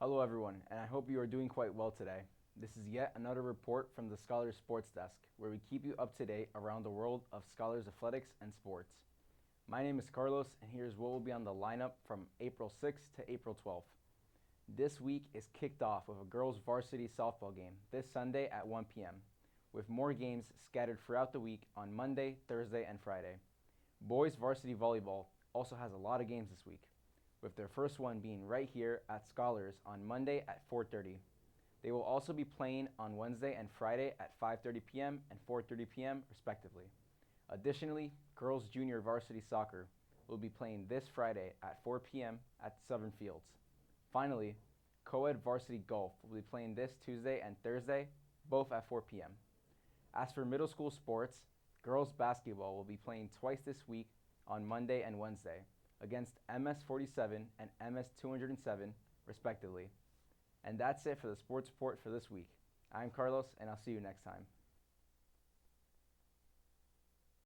Hello everyone, and I hope you are doing quite well today. This is yet another report from the Scholars Sports Desk, where we keep you up to date around the world of Scholars athletics and sports. My name is Carlos, and here's what will be on the lineup from April 6th to April 12th. This week is kicked off with a girls varsity softball game this Sunday at 1 p.m., with more games scattered throughout the week on Monday, Thursday, and Friday. Boys varsity volleyball also has a lot of games this week, with their first one being right here at Scholars on Monday at 4:30. They will also be playing on Wednesday and Friday at 5:30 p.m. and 4:30 p.m. respectively. Additionally, girls junior varsity soccer will be playing this Friday at 4 p.m. at Southern Fields. Finally, co-ed varsity golf will be playing this Tuesday and Thursday, both at 4 p.m. As for middle school sports, girls basketball will be playing twice this week on Monday and Wednesday against MS 47 and MS 207 respectively. And that's it for the sports report for this week. I'm Carlos, and I'll see you next time.